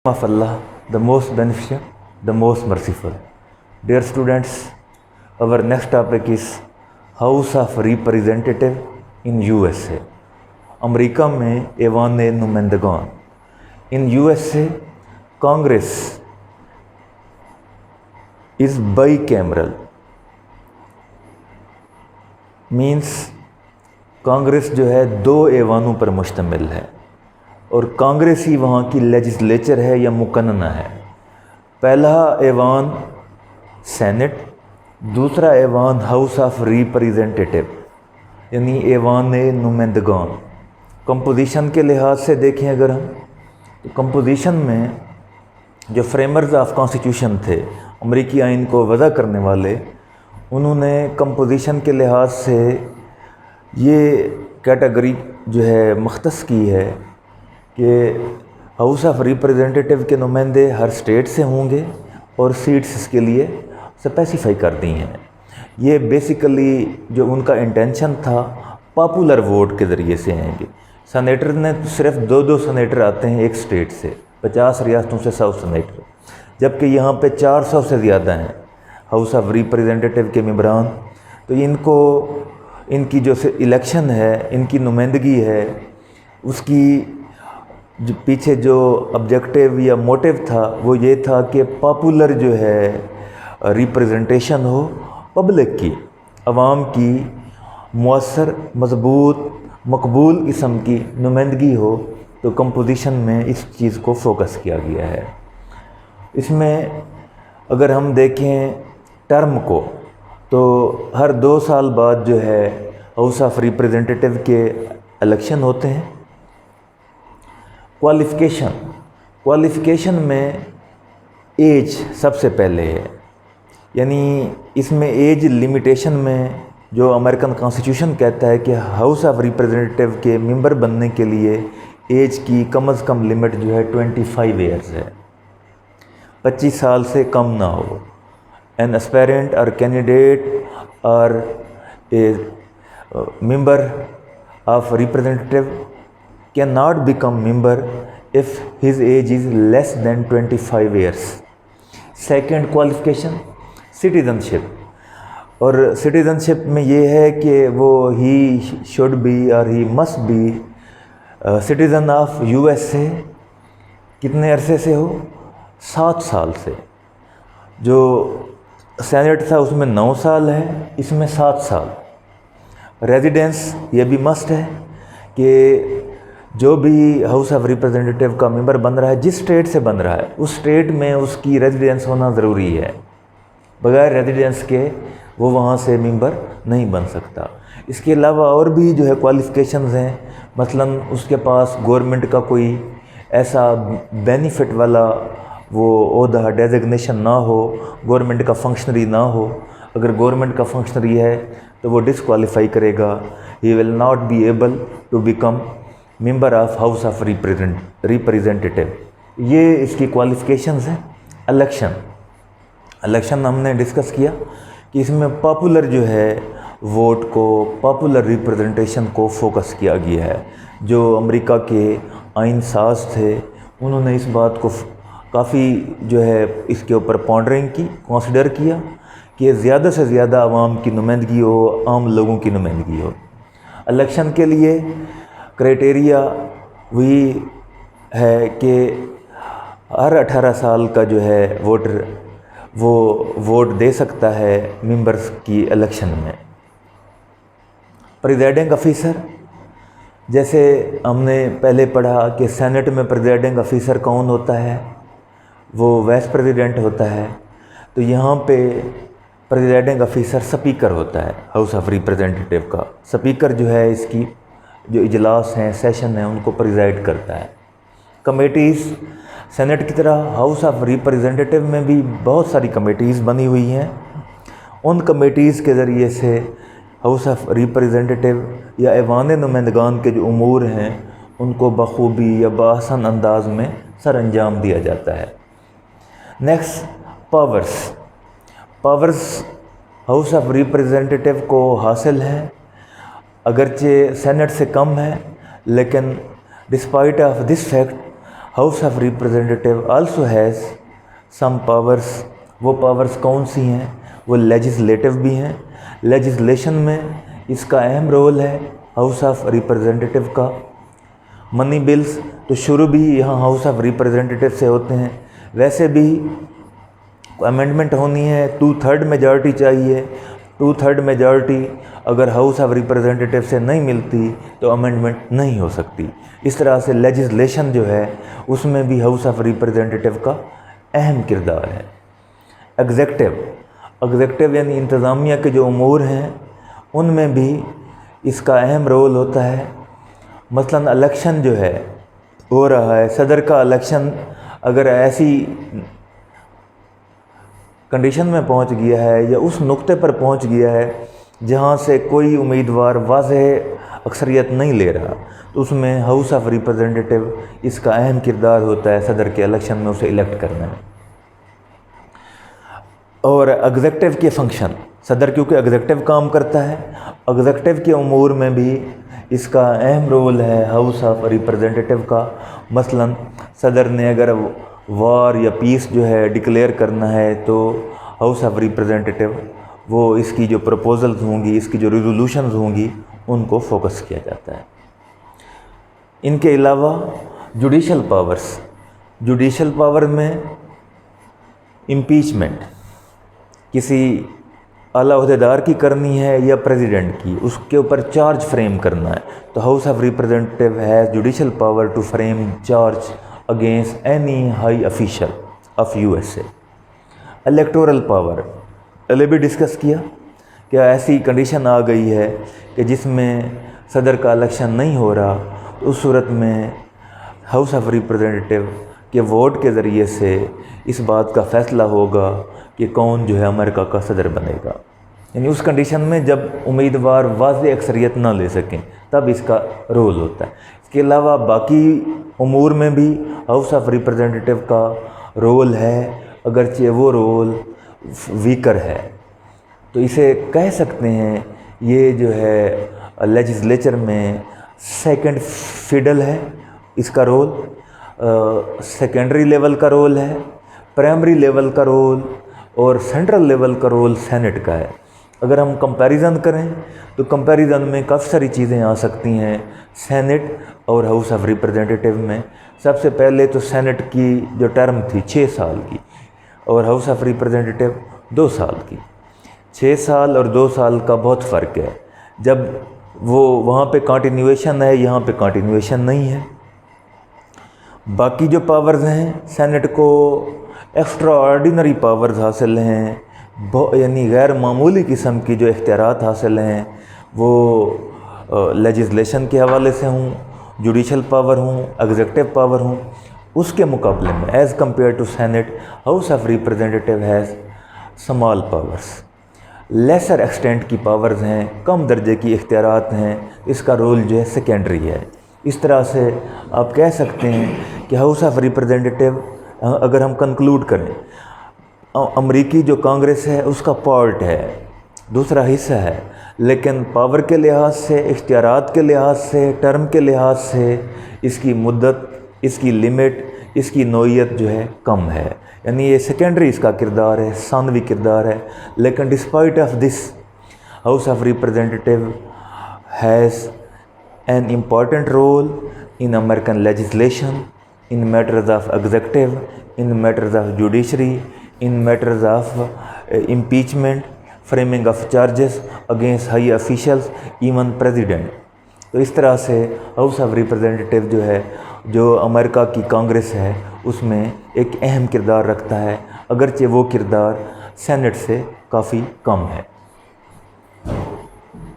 of Allah, the most beneficent, the most merciful. Dear students, our next topic is House of Representative in USA. America में ऐवान नुमाइंदगान. In USA, Congress is bicameral. Means Congress जो है दो ऐवानों पर मुश्तमिल है और कांग्रेस ही वहाँ की लेजिस्लेचर है या मुकन्ना है. पहला ऐवान सेनेट, दूसरा ऐवान हाउस ऑफ रिप्रेजेंटेटिव यानी ऐवान नुमाइंदगान. कंपोजिशन के लिहाज से देखें अगर हम तो कंपोजिशन में जो फ्रेमर्स ऑफ कॉन्स्टिट्यूशन थे, अमरीकी आइन को वज़ा करने वाले, उन्होंने कंपोजिशन के लिहाज से ये कैटेगरी जो है मख्तस की है कि हाउस ऑफ रिप्रेजेंटेटिव के नुमाइंदे हर स्टेट से होंगे और सीट्स इसके लिए स्पेसिफाई कर दी हैं. ये बेसिकली जो उनका इंटेंशन था पॉपुलर वोट के ज़रिए से आएंगे. सेनेटर ने सिर्फ दो सेनेटर आते हैं एक स्टेट से, 50 रियासतों से 100 सेनेटर, जबकि यहाँ पे 400 से ज़्यादा हैं हाउस ऑफ रिप्रेजेंटेटिव के मेंबरान. तो इनको इनकी जो इलेक्शन है, इनकी नुमाइंदगी है, उसकी जो पीछे जो ऑब्जेक्टिव या मोटिव था वो ये था कि पॉपुलर जो है रिप्रेजेंटेशन हो, पब्लिक की, आवाम की मुअस्सर, मजबूत, मकबूल किस्म की नुमाइंदगी हो. तो कंपोजिशन में इस चीज़ को फोकस किया गया है. इसमें अगर हम देखें टर्म को तो हर 2 साल बाद जो है हाउस ऑफ रिप्रेजेंटेटिव के इलेक्शन होते हैं. क्वालिफ़िकेशन में एज सबसे पहले है, यानी इसमें एज लिमिटेशन में जो अमेरिकन कॉन्स्टिट्यूशन कहता है कि हाउस ऑफ रिप्रेजेंटेटिव के मेंबर बनने के लिए एज की कम से कम लिमिट जो है 25 ईयर्स है, 25 साल से कम ना हो. एन एस्पायरेंट और कैंडिडेट और ए member of representative can not become member if his age is less than 25 years. Second qualification citizenship, और सिटीज़नशिप में ये है कि वो ही शुड बी और he must be citizen of USA. कितने अरसे से हो? 7 साल से. जो सेनेट था उसमें 9 साल है, इसमें 7 साल. रेजिडेंस ये भी मस्ट है कि जो भी हाउस ऑफ रिप्रेजेंटेटिव का मेंबर बन रहा है, जिस स्टेट से बन रहा है उस स्टेट में उसकी रेजिडेंस होना ज़रूरी है. बगैर रेजिडेंस के वो वहाँ से मेंबर नहीं बन सकता. इसके अलावा और भी जो है क्वालिफ़िकेशंस हैं, मसलन उसके पास गवर्नमेंट का कोई ऐसा बेनिफिट वाला वो ओहदा डेजिग्नेशन ना हो, गवर्नमेंट का फंक्शनरी ना हो. अगर गवर्नमेंट का फंक्शनरी है तो वो डिसक्वालीफाई करेगा. He will not be able to become member of house of representative. ये इसकी क्वालिफ़िकेशंस हैं. इलेक्शन हमने डिस्कस किया कि इसमें पॉपुलर जो है वोट को, पॉपुलर रिप्रेजेंटेशन को फोकस किया गया है. जो अमेरिका के आइन साज थे उन्होंने इस बात को काफ़ी जो है इसके ऊपर पॉन्डरिंग की, कंसिडर किया कि ज़्यादा से ज़्यादा आवाम की नुमाइंदगी हो, आम लोगों की नुमाइंदगी हो. इलेक्शन के लिए क्राइटेरिया वही है कि हर 18 साल का जो है वोटर वो वोट दे सकता है मेंबर्स की इलेक्शन में. प्रिजाइडिंग ऑफिसर, जैसे हमने पहले पढ़ा कि सेनेट में प्रिजाइडिंग ऑफिसर कौन होता है? वो वाइस प्रेसिडेंट होता है. तो यहाँ पे प्रिजाइडिंग ऑफिसर स्पीकर होता है हाउस ऑफ रिप्रेजेंटेटिव का. स्पीकर जो है इसकी जो इजलास हैं, सेशन हैं, उनको प्रिजाइड करता है. कमेटीज़, सेनेट की तरह हाउस ऑफ रिप्रेजेंटेटिव में भी बहुत सारी कमेटीज़ बनी हुई हैं. उन कमेटीज़ के ज़रिए से हाउस ऑफ रिप्रेजेंटेटिव या ऐवान नुमाइंदगान के जो उमूर हैं उनको बखूबी या बाहसन अंदाज में सर अंजाम दिया जाता है. Next, powers house of representative को हासिल हैं, अगरचे सेनेट से कम है, लेकिन despite of this fact house of representative also has some powers. वो पावर्स कौन सी हैं? वो लेजिस्लेटिव भी हैं। लेजिस्लेशन में इसका अहम रोल है हाउस ऑफ रिप्रेजेंटेटिव का। मनी बिल्स तो शुरू भी यहाँ हाउस ऑफ रिप्रेजेंटेटिव से होते हैं। वैसे भी अमेंडमेंट होनी है 2/3 मेजॉरिटी चाहिए। 2/3 मेजॉरिटी अगर हाउस ऑफ रिप्रेजेंटेटिव से नहीं मिलती तो अमेंडमेंट नहीं हो सकती। इस तरह से लेजिस्लेशन जो है उसमें भी हाउस ऑफ रिप्रेजेंटेटिव का अहम किरदार है। एग्जेक्टिव यानी इंतज़ामिया के जो उमूर हैं उनमें भी इसका अहम रोल होता है। मसलन इलेक्शन जो है हो रहा है, सदर का इलेक्शन अगर ऐसी कंडीशन में पहुंच गया है या उस नुक्ते पर पहुंच गया है जहां से कोई उम्मीदवार वाज़ेह अक्सरियत नहीं ले रहा, तो उसमें हाउस ऑफ रिप्रेजेंटेटिव इसका अहम किरदार होता है सदर के इलेक्शन में उसे इलेक्ट करने में। और एग्जेक्टिव के फंक्शन, सदर क्योंकि एग्जेक्टिव काम करता है, एग्जेक्टिव के उमूर में भी इसका अहम रोल है हाउस ऑफ रिप्रेजेंटेटिव का। मसलन सदर ने अगर वार या पीस जो है डिक्लेयर करना है तो हाउस ऑफ रिप्रेजेंटेटिव वो इसकी जो प्रपोजल्स होंगी, इसकी जो रिजोल्यूशंस होंगी उनको फोकस किया जाता है। इनके अलावा जुडिशल पावर में इम्पीचमेंट किसी आला ओहदेदार की करनी है या प्रेसिडेंट की, उसके ऊपर चार्ज फ्रेम करना है तो house of representative has judicial power to frame charge against any high official of USA. Electoral power पहले भी डिस्कस किया, क्या ऐसी कंडीशन आ गई है कि जिसमें सदर का इलेक्शन नहीं हो रहा, तो उस सूरत में हाउस ऑफ रिप्रेजेंटेटिव के वोट के ज़रिए से इस बात का फ़ैसला होगा कि कौन जो है अमेरिका का सदर बनेगा। यानी उस कंडीशन में जब उम्मीदवार वाज़ेह अक्सरियत ना ले सकें तब इसका रोल होता है। इसके अलावा बाकी उमूर में भी हाउस ऑफ रिप्रेजेंटेटिव का रोल है, अगरचे वो रोल वीकर है, तो इसे कह सकते हैं ये जो है लेजिस्लेचर में सेकंड फिडल है इसका रोल। सेकेंडरी लेवल का रोल है, प्राइमरी लेवल का रोल और सेंट्रल लेवल का रोल सेनेट का है। अगर हम कंपैरिजन करें तो कंपैरिजन में काफ़ी सारी चीज़ें आ सकती हैं सेनेट और हाउस ऑफ रिप्रेजेंटेटिव में। सबसे पहले तो सेनेट की जो टर्म थी 6 साल की और हाउस ऑफ रिप्रेजेंटेटिव 2 साल की। 6 साल और 2 साल का बहुत फ़र्क है। जब वो वहाँ पे कंटिन्यूएशन है, यहाँ पे कंटिन्यूएशन नहीं है। बाकी जो पावर्स हैं सेनेट को एक्स्ट्रा ऑर्डिनरी पावर्स हासिल हैं, यानी गैर मामूली किस्म की जो इख्तियारात हासिल हैं वो लेजिस्लेशन के हवाले से हूँ, जुडिशल पावर हूँ, एग्जेक्टिव पावर हूँ, उसके मुकाबले में as compare to senate house of representative has small powers, lesser extent की पावर्स हैं, कम दर्जे की इख्तियारात हैं, इसका रोल जो है सेकेंडरी है। इस तरह से आप कह सकते हैं कि हाउस ऑफ रिप्रेजेंटेटिव अगर हम कंक्लूड करें, अमरीकी जो कांग्रेस है उसका पार्ट है, दूसरा हिस्सा है, लेकिन पावर के लिहाज से, इख्तियारात के लिहाज से, टर्म के लिहाज से इसकी मुद्दत, इसकी लिमिट, इसकी नोयत जो है कम है। यानी ये सेकेंडरी इसका किरदार है, सानवी किरदार है। लेकिन despite of this house of representative has an important role in American legislation, in matters of executive, in matters of judiciary, in matters of impeachment, framing of charges against high officials, even president। तो इस तरह से house of representative जो है, जो America की कांग्रेस है, उसमें एक अहम किरदार रखता है, अगरचे वो किरदार सेनेट से काफ़ी कम है।